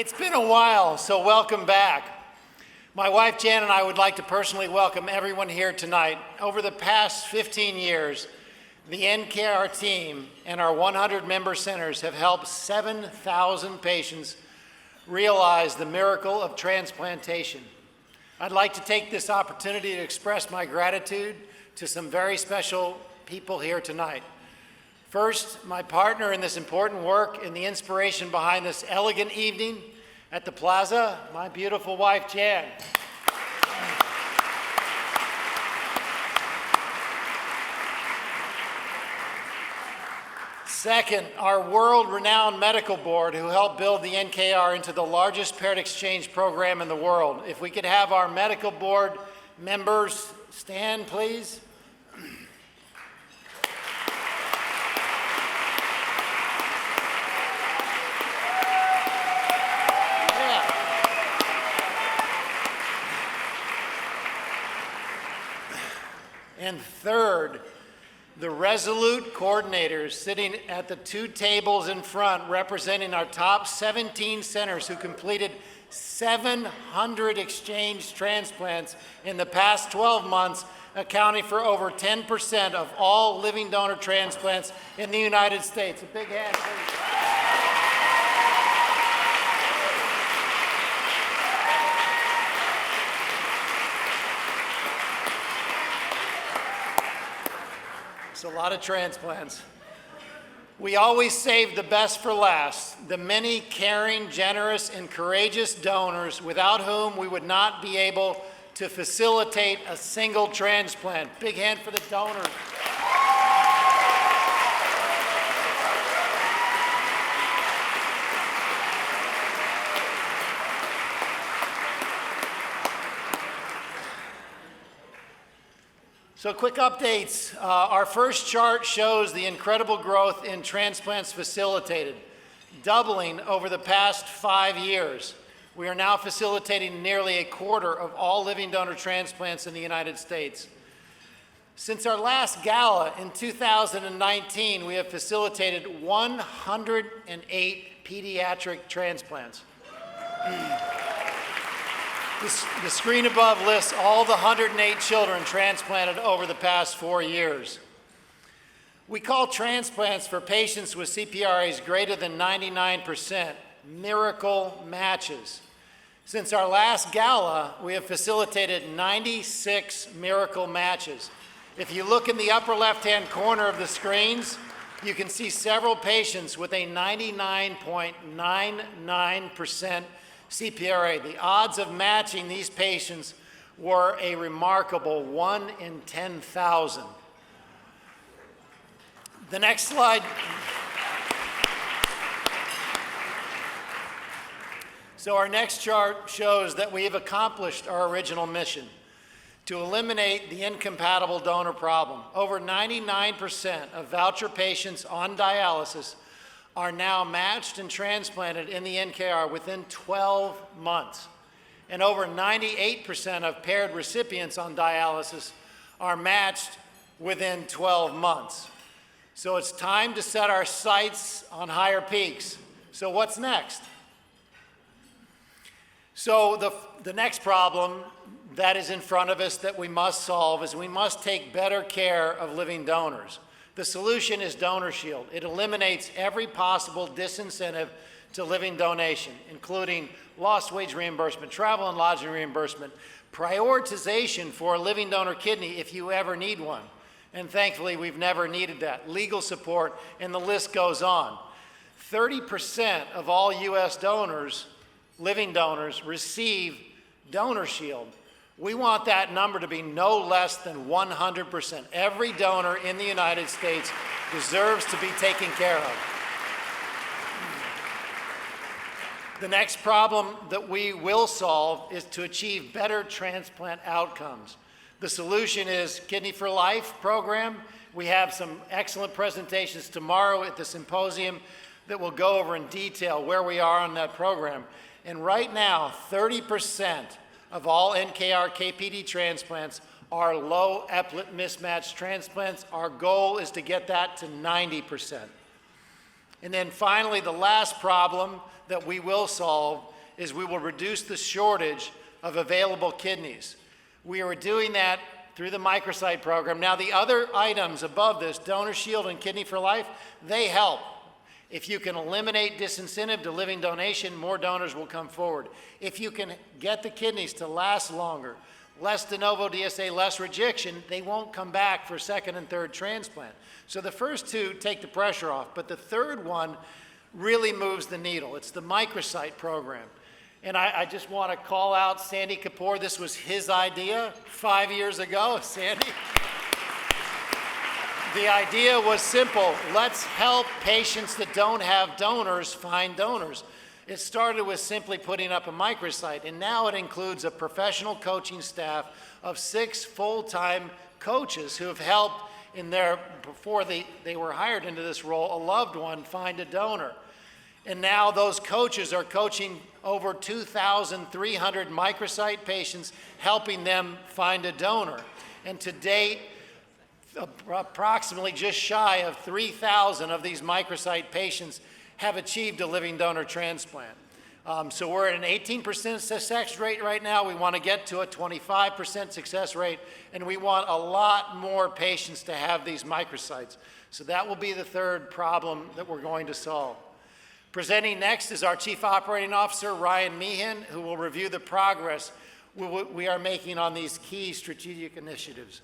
It's been a while, so welcome back. My wife Jan and I would like to personally welcome everyone here tonight. Over the past 15 years, the NKR team and our 100-member centers have helped 7,000 patients realize the miracle of transplantation. I'd like to take this opportunity to express my gratitude to some very special people here tonight. First, my partner in this important work and the inspiration behind this elegant evening at the Plaza, my beautiful wife, Jan. Second, our world-renowned medical board who helped build the NKR into the largest paired exchange program in the world. If we could have our medical board members stand, please. And third, the resolute coordinators sitting at the two tables in front representing our top 17 centers who completed 700 exchange transplants in the past 12 months, accounting for over 10% of all living donor transplants in the United States. A big hand, please. A lot of transplants. We always save the best for last, the many caring, generous, and courageous donors without whom we would not be able to facilitate a single transplant. Big hand for the donors. So quick updates. Our first chart shows the incredible growth in transplants facilitated, doubling over the past 5 years. We are now facilitating nearly a quarter of all living donor transplants in the United States. Since our last gala in 2019, we have facilitated 108 pediatric transplants. The screen above lists all the 108 children transplanted over the past 4 years. We call transplants for patients with CPRAs greater than 99% miracle matches. Since our last gala, we have facilitated 96 miracle matches. If you look in the upper left-hand corner of the screens, you can see several patients with a 99.99% CPRA. The odds of matching these patients were a remarkable 1 in 10,000. The next slide. So our next chart shows that we have accomplished our original mission to eliminate the incompatible donor problem. Over 99% of voucher patients on dialysis are now matched and transplanted in the NKR within 12 months. And over 98% of paired recipients on dialysis are matched within 12 months. So it's time to set our sights on higher peaks. So what's next? So the next problem that is in front of us that we must solve is we must take better care of living donors. The solution is DonorShield. It eliminates every possible disincentive to living donation, including lost wage reimbursement, travel and lodging reimbursement, prioritization for a living donor kidney if you ever need one. And thankfully, we've never needed that. Legal support, and the list goes on. 30% of all U.S. donors, living donors, receive DonorShield. We want that number to be no less than 100%. Every donor in the United States deserves to be taken care of. The next problem that we will solve is to achieve better transplant outcomes. The solution is Kidney for Life program. We have some excellent presentations tomorrow at the symposium that will go over in detail where we are on that program. And right now, 30% of all NKR KPD transplants are low eplet mismatch transplants. Our goal is to get that to 90%. And then finally, the last problem that we will solve is we will reduce the shortage of available kidneys. We are doing that through the microsite program. Now, the other items above this, Donor Shield and Kidney for Life, they help. If you can eliminate disincentive to living donation, more donors will come forward. If you can get the kidneys to last longer, less de novo DSA, less rejection, they won't come back for second and third transplant. So the first two take the pressure off, but the third one really moves the needle. It's the microsite program. And I just want to call out Sandy Kapoor. This was his idea 5 years ago. Sandy? The idea was simple. Let's help patients that don't have donors find donors. It started with simply putting up a microsite, and now it includes a professional coaching staff of 6 full-time coaches who have helped in their, before they were hired into this role, a loved one find a donor. And now those coaches are coaching over 2,300 microsite patients, helping them find a donor. And to date, approximately just shy of 3,000 of these microsite patients have achieved a living donor transplant. So we're at an 18% success rate right now. We want to get to a 25% success rate, and we want a lot more patients to have these microsites. So that will be the third problem that we're going to solve. Presenting next is our Chief Operating Officer, Ryan Meehan, who will review the progress we are making on these key strategic initiatives.